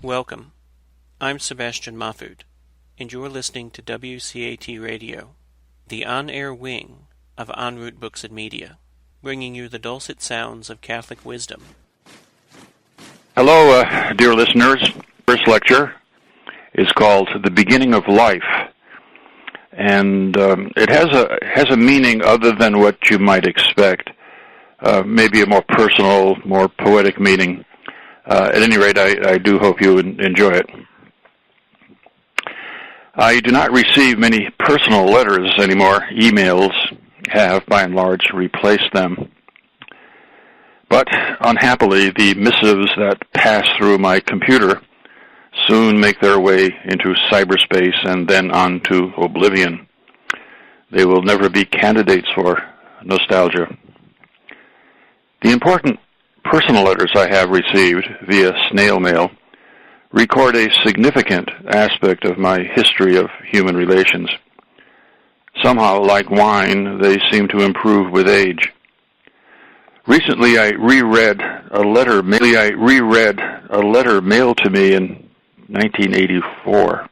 Welcome. I'm Sebastian Mahfood, and you're listening to WCAT Radio, the on-air wing of En Route Books and Media, bringing you the dulcet sounds of Catholic wisdom. Hello, dear listeners. First lecture is called The Beginning of Life, and it has a meaning other than what you might expect, maybe a more personal, more poetic meaning. At any rate, I do hope you enjoy it. I do not receive many personal letters anymore. Emails have, by and large, replaced them. But, unhappily, the missives that pass through my computer soon make their way into cyberspace and then on to oblivion. They will never be candidates for nostalgia. The important personal letters I have received via snail mail record a significant aspect of my history of human relations. Somehow, like wine, they seem to improve with age. Recently, I reread a letter mailed to me in 1984.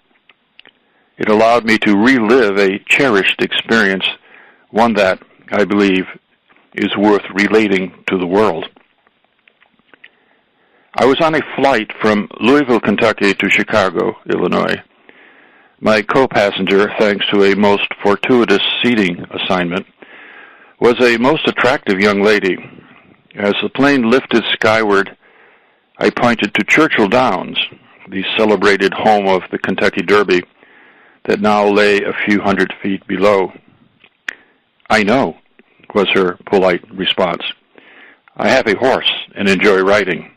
It allowed me to relive a cherished experience, one that, I believe, is worth relating to the world. I was on a flight from Louisville, Kentucky to Chicago, Illinois. My co-passenger, thanks to a most fortuitous seating assignment, was a most attractive young lady. As the plane lifted skyward, I pointed to Churchill Downs, the celebrated home of the Kentucky Derby, that now lay a few hundred feet below. "I know," was her polite response. "I have a horse and enjoy riding."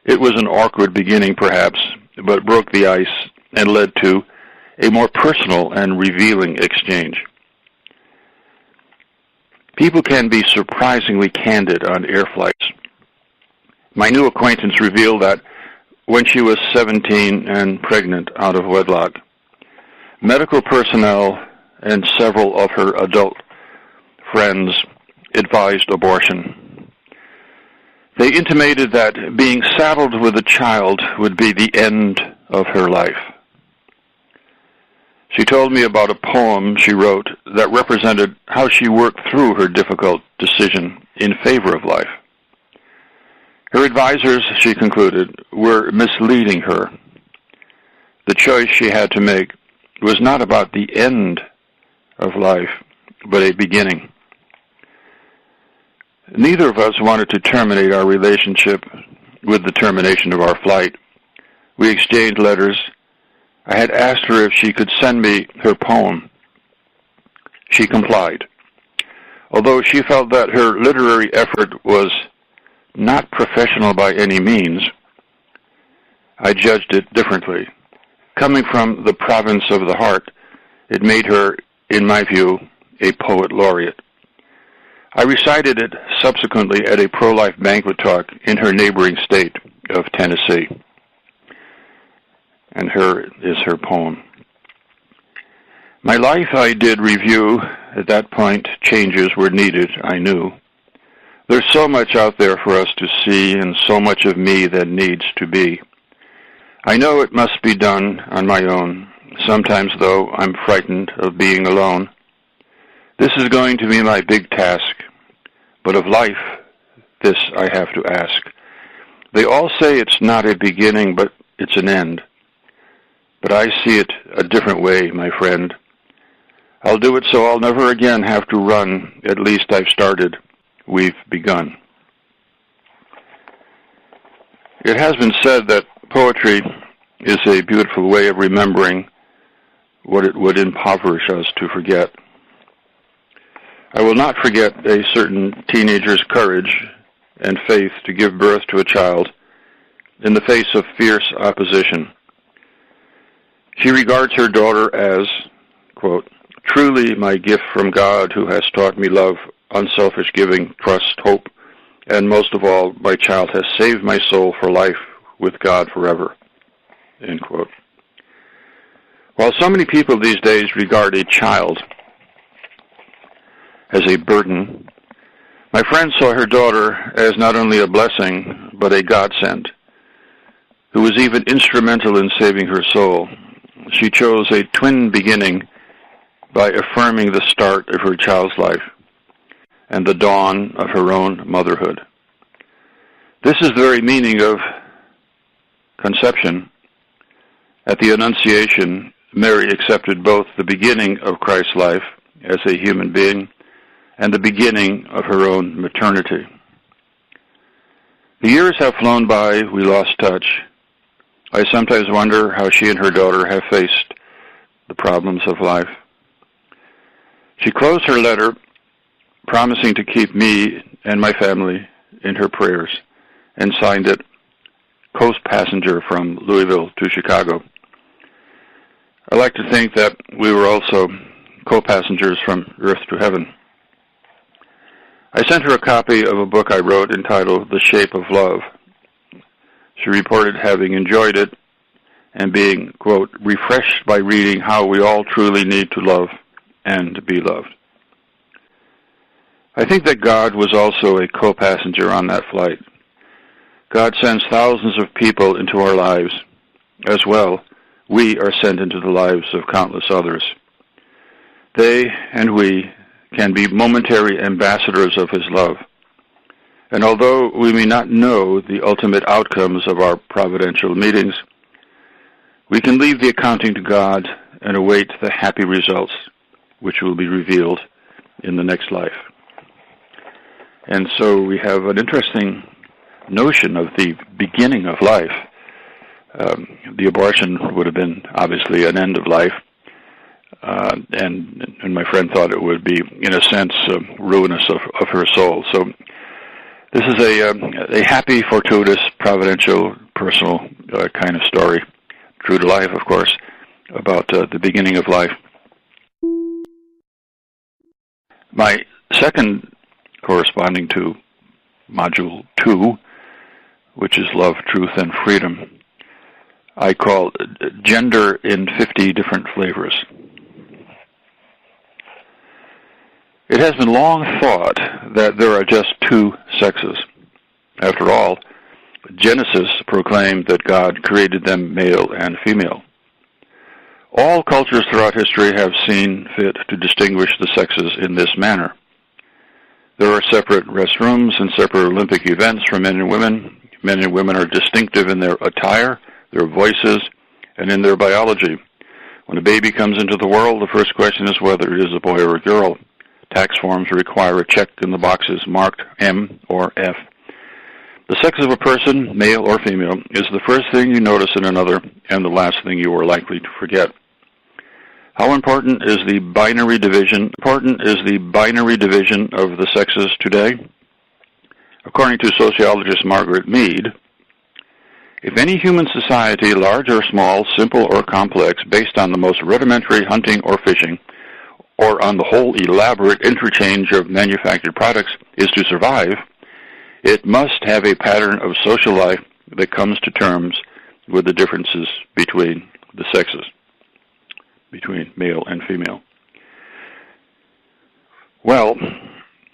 It was an awkward beginning, perhaps, but broke the ice and led to a more personal and revealing exchange. People can be surprisingly candid on air flights. My new acquaintance revealed that when she was 17 and pregnant out of wedlock, medical personnel and several of her adult friends advised abortion. They intimated that being saddled with a child would be the end of her life. She told me about a poem she wrote that represented how she worked through her difficult decision in favor of life. Her advisors, she concluded, were misleading her. The choice she had to make was not about the end of life, but a beginning. Neither of us wanted to terminate our relationship with the termination of our flight. We exchanged letters. I had asked her if she could send me her poem. She complied. Although she felt that her literary effort was not professional by any means, I judged it differently. Coming from the province of the heart, it made her, in my view, a poet laureate. I recited it subsequently at a pro-life banquet talk in her neighboring state of Tennessee. And here is her poem. My life I did review. At that point, changes were needed, I knew. There's so much out there for us to see and so much of me that needs to be. I know it must be done on my own. Sometimes, though, I'm frightened of being alone. This is going to be my big task, but of life, this I have to ask. They all say it's not a beginning, but it's an end. But I see it a different way, my friend. I'll do it so I'll never again have to run. At least I've started. We've begun. It has been said that poetry is a beautiful way of remembering what it would impoverish us to forget. I will not forget a certain teenager's courage and faith to give birth to a child in the face of fierce opposition. She regards her daughter as, quote, truly my gift from God who has taught me love, unselfish giving, trust, hope, and most of all, my child has saved my soul for life with God forever, end quote. While so many people these days regard a child as a burden, my friend saw her daughter as not only a blessing, but a godsend. who was even instrumental in saving her soul. She chose a twin beginning by affirming the start of her child's life and the dawn of her own motherhood. This is the very meaning of conception. At the Annunciation, Mary accepted both the beginning of Christ's life as a human being and the beginning of her own maternity. The years have flown by, we lost touch. I sometimes wonder how she and her daughter have faced the problems of life. She closed her letter promising to keep me and my family in her prayers and signed it, Coast Passenger from Louisville to Chicago. I like to think that we were also co-passengers from earth to heaven. I sent her a copy of a book I wrote entitled The Shape of Love. She reported having enjoyed it and being, quote, refreshed by reading how we all truly need to love and be loved. I think that God was also a co-passenger on that flight. God sends thousands of people into our lives. As well, we are sent into the lives of countless others. They and we can be momentary ambassadors of His love. And although we may not know the ultimate outcomes of our providential meetings, we can leave the accounting to God and await the happy results which will be revealed in the next life. And so we have an interesting notion of the beginning of life. The abortion would have been obviously an end of life, and my friend thought it would be, in a sense, ruinous of her soul. So this is a happy, fortuitous, providential, personal kind of story, true to life, of course, about the beginning of life. My second, corresponding to Module 2, which is Love, Truth, and Freedom, I call Gender in 50 Different Flavors. It has been long thought that there are just two sexes. After all, Genesis proclaimed that God created them male and female. All cultures throughout history have seen fit to distinguish the sexes in this manner. There are separate restrooms and separate Olympic events for men and women. Men and women are distinctive in their attire, their voices, and in their biology. When a baby comes into the world, the first question is whether it is a boy or a girl. Tax forms require a check in the boxes marked M or F. The sex of a person, male or female, is the first thing you notice in another and the last thing you are likely to forget. How important is the binary division? Of the sexes today? According to sociologist Margaret Mead, if any human society, large or small, simple or complex, based on the most rudimentary hunting or fishing, or on the whole elaborate interchange of manufactured products, is to survive, it must have a pattern of social life that comes to terms with the differences between the sexes, between male and female. Well,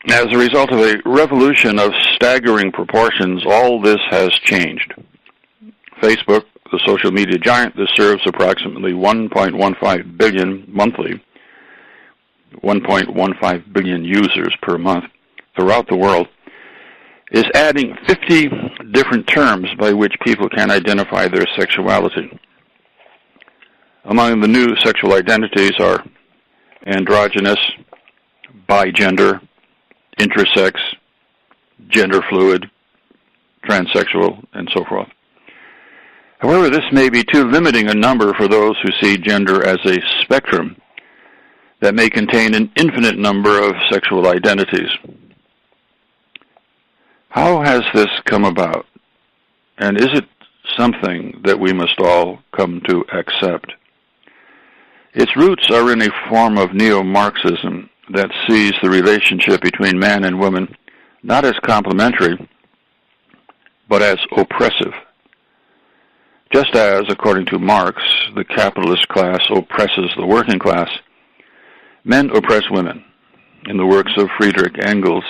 as a result of a revolution of staggering proportions, all this has changed. Facebook, the social media giant that serves approximately 1.15 billion monthly, 1.15 billion users per month throughout the world, is adding 50 different terms by which people can identify their sexuality. Among the new sexual identities are androgynous, bigender, intersex, gender fluid, transsexual, and so forth. However, this may be too limiting a number for those who see gender as a spectrum that may contain an infinite number of sexual identities. How has this come about? And is it something that we must all come to accept? Its roots are in a form of neo-Marxism that sees the relationship between man and woman not as complementary, but as oppressive. Just as, according to Marx, the capitalist class oppresses the working class, men oppress women. In the works of Friedrich Engels,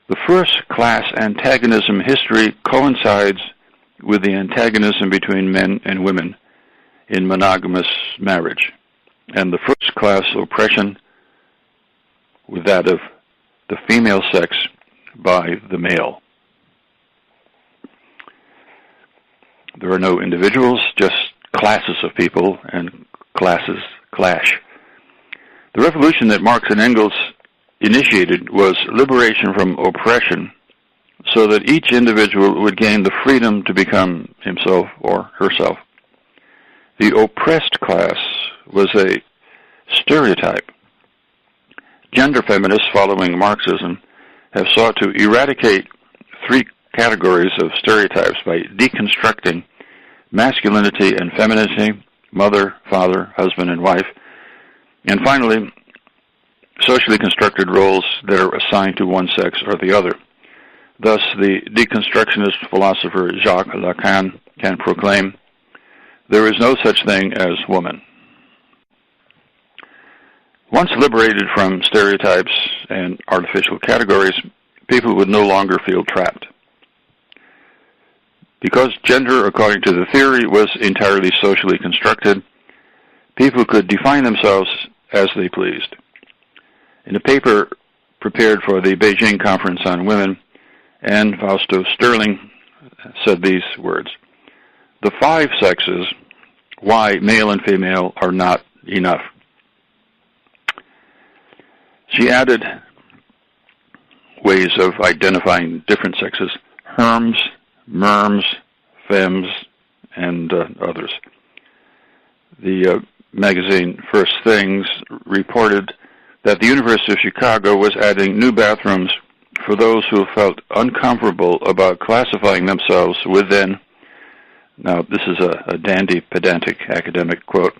the first class antagonism history coincides with the antagonism between men and women in monogamous marriage, and the first-class oppression with that of the female sex by the male. There are no individuals, just classes of people, and classes clash. The revolution that Marx and Engels initiated was liberation from oppression, so that each individual would gain the freedom to become himself or herself. The oppressed class was a stereotype. Gender feminists following Marxism have sought to eradicate three categories of stereotypes by deconstructing masculinity and femininity, mother, father, husband, and wife, and finally, socially constructed roles that are assigned to one sex or the other. Thus, the deconstructionist philosopher Jacques Lacan can proclaim, "There is no such thing as woman." Once liberated from stereotypes and artificial categories, people would no longer feel trapped. Because gender, according to the theory, was entirely socially constructed, people could define themselves as they pleased. In a paper prepared for the Beijing Conference on Women, Anne Fausto Sterling said these words, "The five sexes, why male and female, are not enough." She added ways of identifying different sexes: herms, merms, femmes, and others. The magazine First Things reported that the University of Chicago was adding new bathrooms for those who felt uncomfortable about classifying themselves within, now this is a dandy, pedantic academic quote,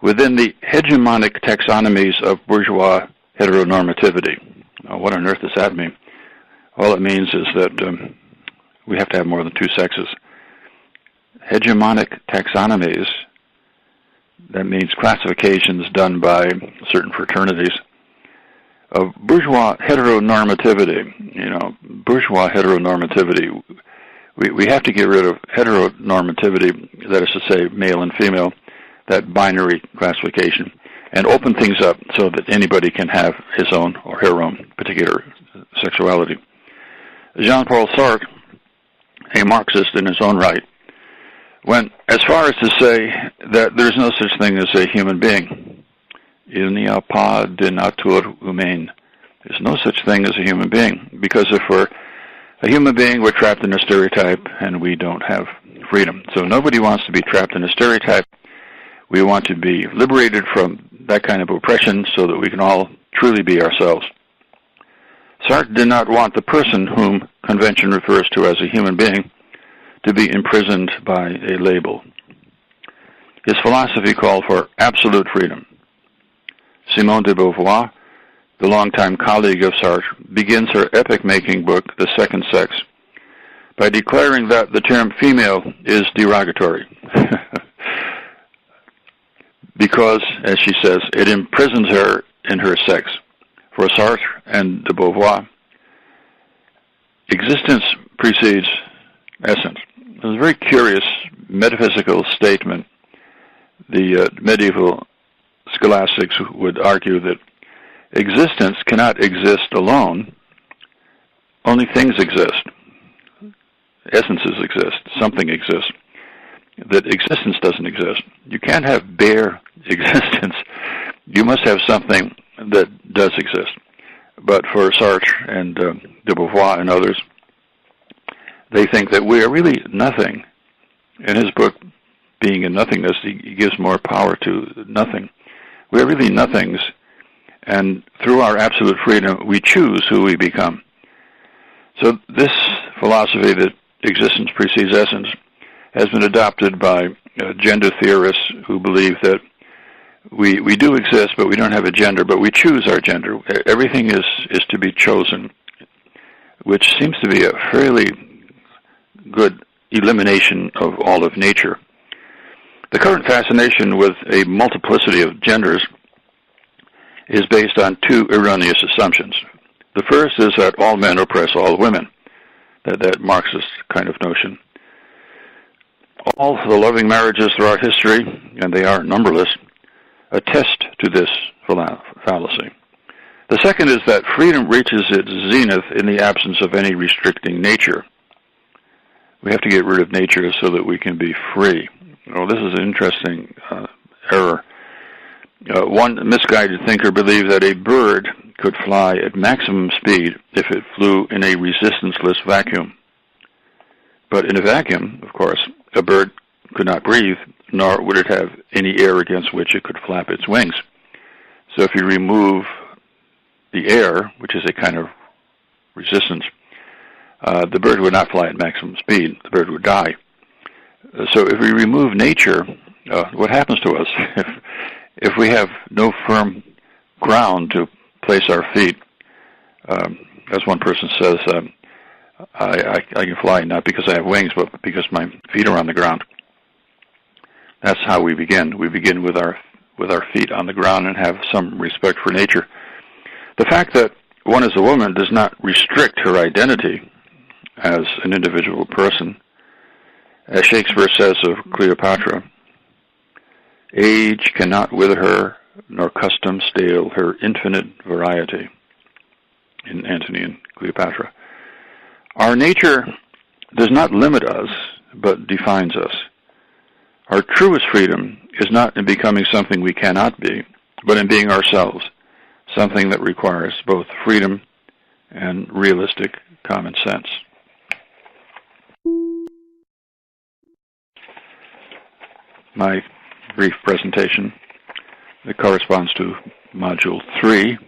within the hegemonic taxonomies of bourgeois heteronormativity. Now, what on earth does that mean? All it means is that we have to have more than two sexes. Hegemonic taxonomies, that means classifications done by certain fraternities of bourgeois heteronormativity. Bourgeois heteronormativity, we have to get rid of heteronormativity, that is to say male and female, that binary classification, and open things up so that anybody can have his own or her own particular sexuality. Jean-Paul Sartre, a Marxist in his own right, went as far as to say that there's no such thing as a human being. Il n'y a pas de nature humaine. There's no such thing as a human being, because if we're a human being, we're trapped in a stereotype and we don't have freedom. So nobody wants to be trapped in a stereotype. We want to be liberated from that kind of oppression so that we can all truly be ourselves. Sartre did not want the person whom convention refers to as a human being to be imprisoned by a label. His philosophy called for absolute freedom. Simone de Beauvoir, the longtime colleague of Sartre, begins her epic-making book, The Second Sex, by declaring that the term female is derogatory because, as she says, it imprisons her in her sex. For Sartre and de Beauvoir, existence precedes essence. It was a very curious metaphysical statement. The medieval scholastics would argue that existence cannot exist alone. Only things exist. Essences exist. Something exists. That existence doesn't exist. You can't have bare existence. You must have something that does exist. But for Sartre and de Beauvoir and others, they think that we are really nothing. In his book, Being in Nothingness, he gives more power to nothing. We are really nothings, and through our absolute freedom, we choose who we become. So this philosophy that existence precedes essence has been adopted by gender theorists who believe that we do exist, but we don't have a gender, but we choose our gender. Everything is to be chosen, which seems to be a fairly good elimination of all of nature. The current fascination with a multiplicity of genders is based on two erroneous assumptions. The first is that all men oppress all women, that Marxist kind of notion. All the loving marriages throughout history, and they are numberless, attest to this fallacy. The second is that freedom reaches its zenith in the absence of any restricting nature. We have to get rid of nature so that we can be free. Well, this is an interesting error. One misguided thinker believed that a bird could fly at maximum speed if it flew in a resistanceless vacuum. But in a vacuum, of course, a bird could not breathe, nor would it have any air against which it could flap its wings. So if you remove the air, which is a kind of resistance, the bird would not fly at maximum speed. The bird would die. So if we remove nature, what happens to us? If we have no firm ground to place our feet, as one person says, I can fly not because I have wings, but because my feet are on the ground. That's how we begin. We begin with our feet on the ground and have some respect for nature. The fact that one is a woman does not restrict her identity as an individual person. As Shakespeare says of Cleopatra, age cannot wither her, nor custom stale her infinite variety, in Antony and Cleopatra. Our nature does not limit us, but defines us. Our truest freedom is not in becoming something we cannot be, but in being ourselves, something that requires both freedom and realistic common sense. My brief presentation that corresponds to Module 3,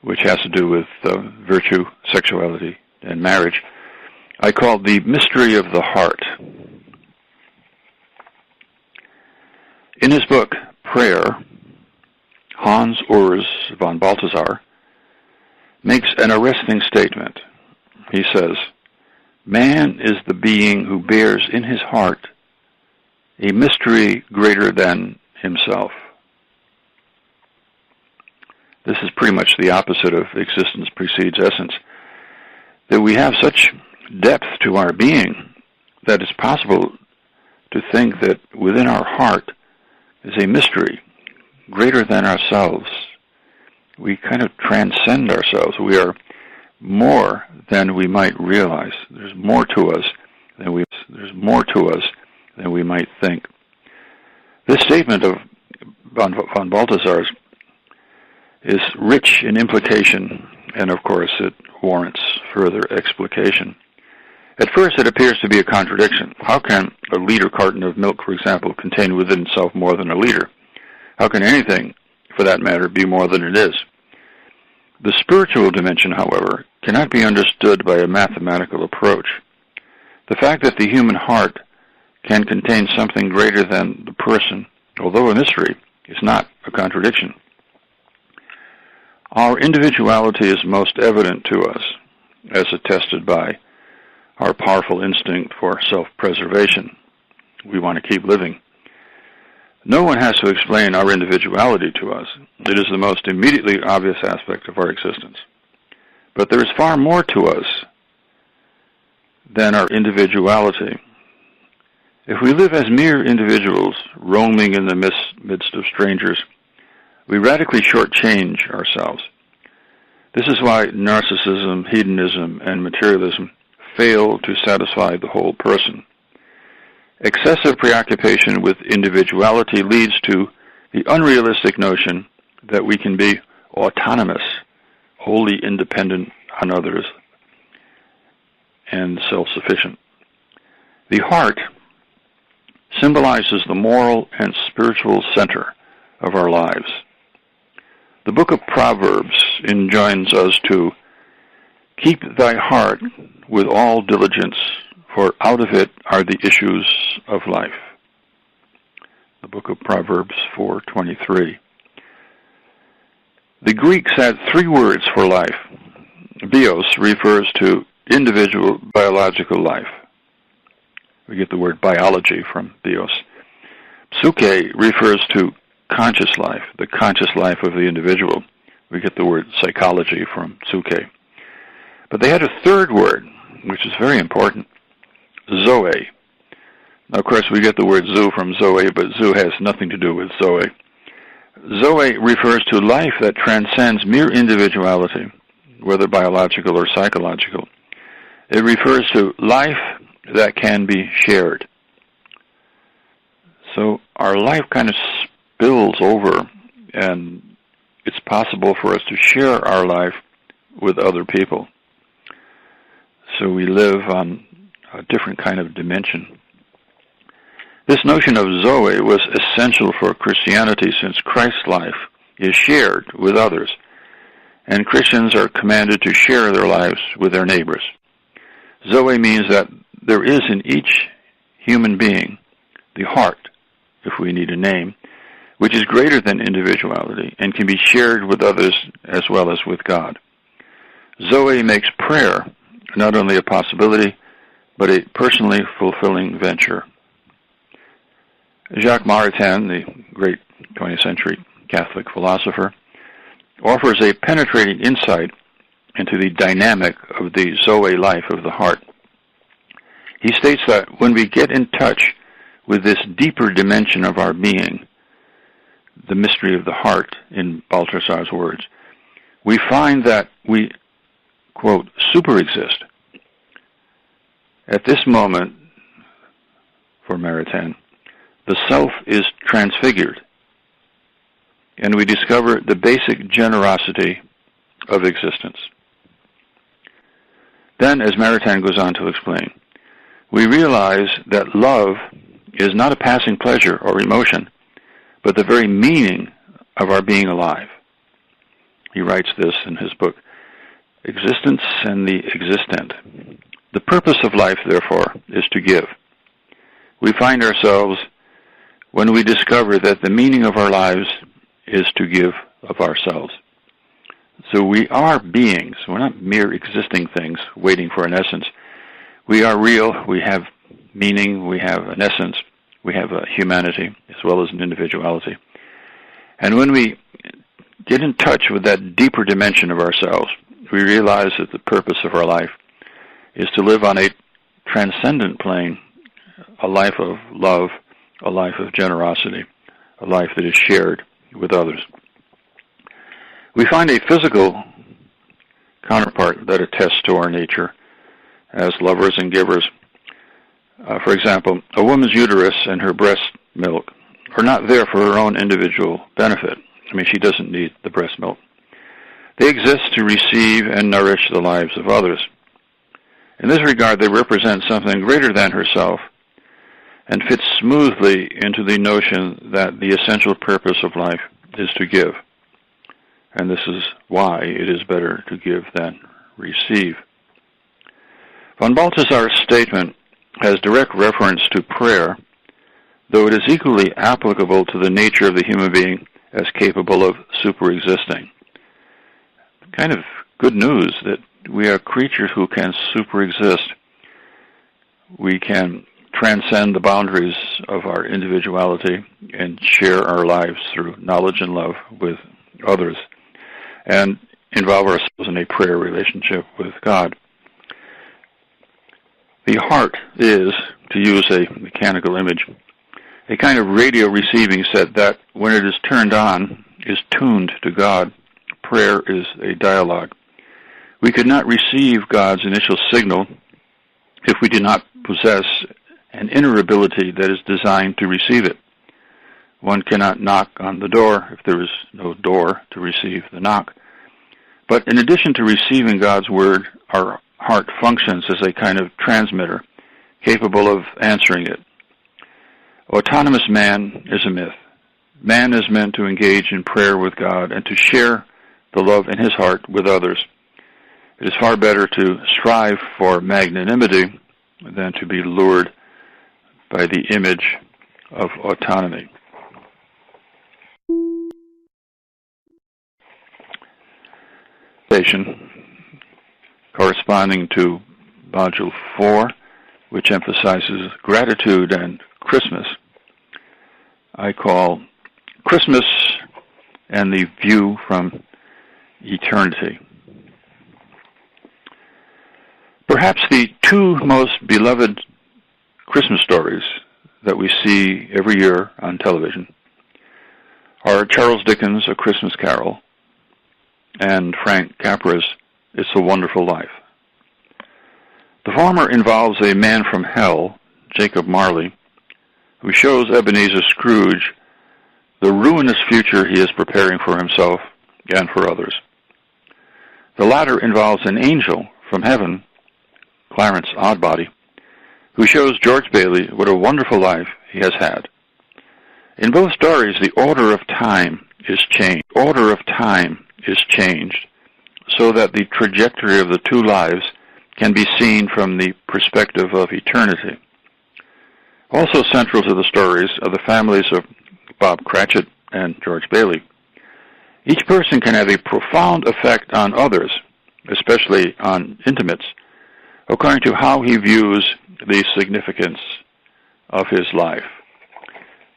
which has to do with virtue, sexuality, and marriage, I called The Mystery of the Heart. In his book, Prayer, Hans Urs von Balthasar makes an arresting statement. He says, "Man is the being who bears in his heart a mystery greater than himself." This is pretty much the opposite of existence precedes essence. That we have such depth to our being that it's possible to think that within our heart is a mystery greater than ourselves. We kind of transcend ourselves. We are more than we might realize. There's more to us than we might think. This statement of von Balthasar's is rich in implication, and of course it warrants further explication. At first it appears to be a contradiction. How can a liter carton of milk, for example, contain within itself more than a liter? How can anything, for that matter, be more than it is? The spiritual dimension, however, cannot be understood by a mathematical approach. The fact that the human heart can contain something greater than the person, although a mystery, is not a contradiction. Our individuality is most evident to us, as attested by our powerful instinct for self-preservation. We want to keep living. No one has to explain our individuality to us. It is the most immediately obvious aspect of our existence. But there is far more to us than our individuality. If we live as mere individuals, roaming in the midst of strangers, we radically shortchange ourselves. This is why narcissism, hedonism, and materialism fail to satisfy the whole person. Excessive preoccupation with individuality leads to the unrealistic notion that we can be autonomous, wholly independent on others, and self-sufficient. The heart symbolizes the moral and spiritual center of our lives. The book of Proverbs enjoins us to keep thy heart with all diligence, for out of it are the issues of life. The book of Proverbs 4:23. The Greeks had 3 words for life. Bios refers to individual biological life. We get the word biology from bios. Psyche refers to conscious life, the conscious life of the individual. We get the word psychology from psyche. But they had a 3rd word, which is very important, zoe. Of course, we get the word zoo from Zoe, but zoo has nothing to do with Zoe. Zoe refers to life that transcends mere individuality, whether biological or psychological. It refers to life that can be shared. So our life kind of spills over, and it's possible for us to share our life with other people. So we live on a different kind of dimension. This notion of Zoe was essential for Christianity since Christ's life is shared with others, and Christians are commanded to share their lives with their neighbors. Zoe means that there is in each human being the heart, if we need a name, which is greater than individuality and can be shared with others as well as with God. Zoe makes prayer not only a possibility, but a personally fulfilling venture. Jacques Maritain, the great 20th century Catholic philosopher, offers a penetrating insight into the dynamic of the Zoe life of the heart. He states that when we get in touch with this deeper dimension of our being, the mystery of the heart, in Balthasar's words, we find that we, quote, super-exist. At this moment, for Maritain, the self is transfigured, and we discover the basic generosity of existence. Then, as Maritain goes on to explain, we realize that love is not a passing pleasure or emotion, but the very meaning of our being alive. He writes this in his book, Existence and the Existent. The purpose of life, therefore, is to give. We find ourselves when we discover that the meaning of our lives is to give of ourselves. So we are beings. We're not mere existing things waiting for an essence. We are real. We have meaning. We have an essence. We have a humanity as well as an individuality. And when we get in touch with that deeper dimension of ourselves, we realize that the purpose of our life is to live on a transcendent plane, a life of love, a life of generosity, a life that is shared with others. We find a physical counterpart that attests to our nature as lovers and givers. For example, a woman's uterus and her breast milk are not there for her own individual benefit. I mean, she doesn't need the breast milk. They exist to receive and nourish the lives of others. In this regard, they represent something greater than herself and fit smoothly into the notion that the essential purpose of life is to give. And this is why it is better to give than receive. Von Balthasar's statement has direct reference to prayer, though it is equally applicable to the nature of the human being as capable of superexisting. Kind of good news that we are creatures who can superexist. We can transcend the boundaries of our individuality and share our lives through knowledge and love with others and involve ourselves in a prayer relationship with God. The heart is, to use a mechanical image, a kind of radio receiving set that, when it is turned on, is tuned to God. Prayer is a dialogue. We could not receive God's initial signal if we did not possess an inner ability that is designed to receive it. One cannot knock on the door if there is no door to receive the knock. But in addition to receiving God's word, our heart functions as a kind of transmitter, capable of answering it. Autonomous man is a myth. Man is meant to engage in prayer with God and to share the love in his heart with others. It is far better to strive for magnanimity than to be lured by the image of autonomy. Corresponding to Module 4, which emphasizes gratitude and Christmas, I call Christmas and the View from Eternity. Perhaps the two most beloved Christmas stories that we see every year on television are Charles Dickens' A Christmas Carol and Frank Capra's It's a Wonderful Life. The former involves a man from hell, Jacob Marley, who shows Ebenezer Scrooge the ruinous future he is preparing for himself and for others. The latter involves an angel from heaven, Clarence Oddbody, who shows George Bailey what a wonderful life he has had. In both stories, the order of time is changed. So that the trajectory of the two lives can be seen from the perspective of eternity. Also central to the stories are the families of Bob Cratchit and George Bailey. Each person can have a profound effect on others, especially on intimates, according to how he views the significance of his life.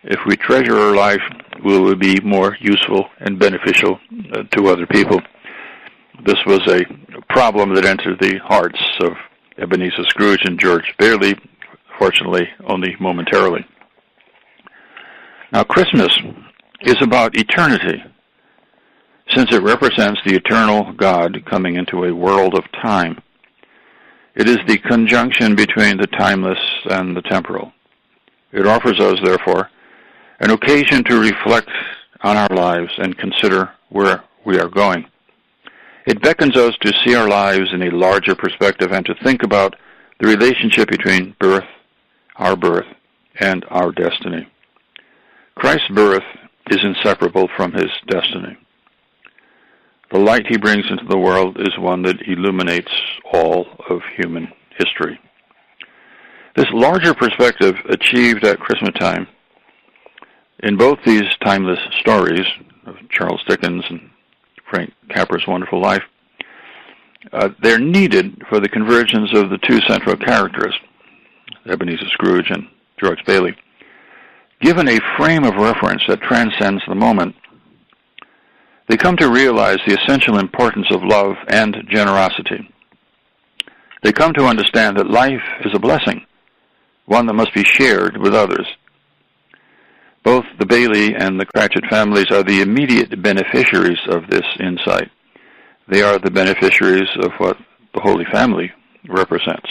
If we treasure our life, we will be more useful and beneficial to other people. This was a problem that entered the hearts of Ebenezer Scrooge and George Bailey, fortunately only momentarily. Now, Christmas is about eternity, since it represents the eternal God coming into a world of time. It is the conjunction between the timeless and the temporal. It offers us, therefore, an occasion to reflect on our lives and consider where we are going. It beckons us to see our lives in a larger perspective and to think about the relationship between our birth, and our destiny. Christ's birth is inseparable from his destiny. The light he brings into the world is one that illuminates all of human history. This larger perspective achieved at Christmas time in both these timeless stories of Charles Dickens and Frank Capra's Wonderful Life, they're needed for the convergence of the two central characters, Ebenezer Scrooge and George Bailey. Given a frame of reference that transcends the moment, they come to realize the essential importance of love and generosity. They come to understand that life is a blessing, one that must be shared with others. Both the Bailey and the Cratchit families are the immediate beneficiaries of this insight. They are the beneficiaries of what the Holy Family represents.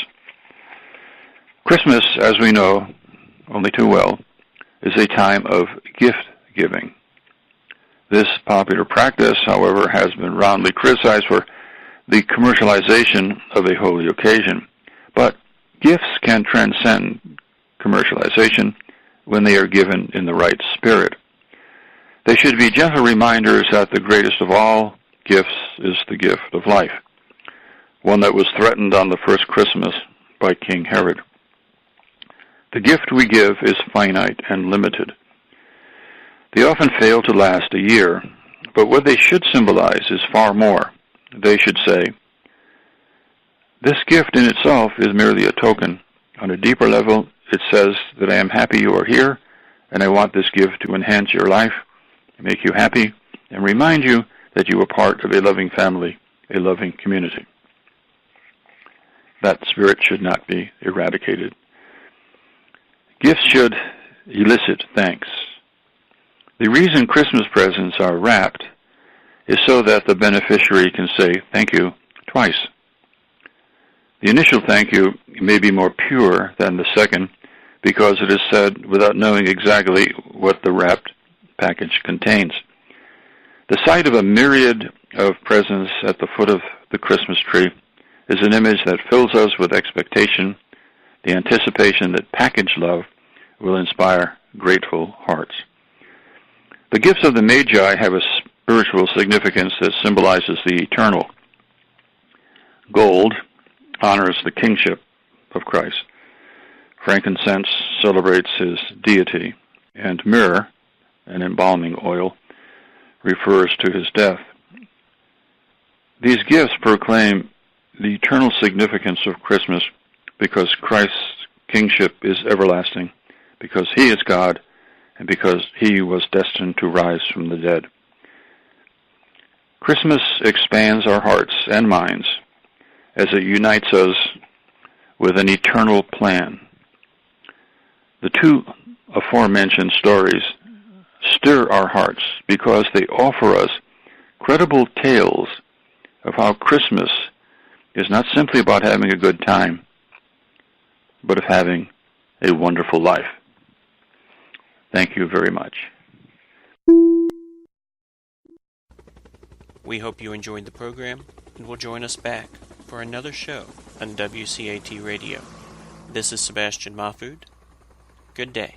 Christmas, as we know only too well, is a time of gift-giving. This popular practice, however, has been roundly criticized for the commercialization of a holy occasion. But gifts can transcend commercialization when they are given in the right spirit. They should be gentle reminders that the greatest of all gifts is the gift of life, one that was threatened on the first Christmas by King Herod. The gift we give is finite and limited. They often fail to last a year, but what they should symbolize is far more. They should say, this gift in itself is merely a token. On a deeper level, it says that I am happy you are here, and I want this gift to enhance your life, make you happy, and remind you that you are part of a loving family, a loving community. That spirit should not be eradicated. Gifts should elicit thanks. The reason Christmas presents are wrapped is so that the beneficiary can say thank you twice. The initial thank you may be more pure than the second because it is said without knowing exactly what the wrapped package contains. The sight of a myriad of presents at the foot of the Christmas tree is an image that fills us with expectation, the anticipation that packaged love will inspire grateful hearts. The gifts of the Magi have a spiritual significance that symbolizes the eternal. Gold honors the kingship of Christ. Frankincense celebrates his deity, and myrrh, an embalming oil, refers to his death. These gifts proclaim the eternal significance of Christmas because Christ's kingship is everlasting, because he is God, and because he was destined to rise from the dead. Christmas expands our hearts and minds as it unites us with an eternal plan. The two aforementioned stories stir our hearts because they offer us credible tales of how Christmas is not simply about having a good time, but of having a wonderful life. Thank you very much. We hope you enjoyed the program and will join us back for another show on WCAT Radio. This is Sebastian Mahfood. Good day.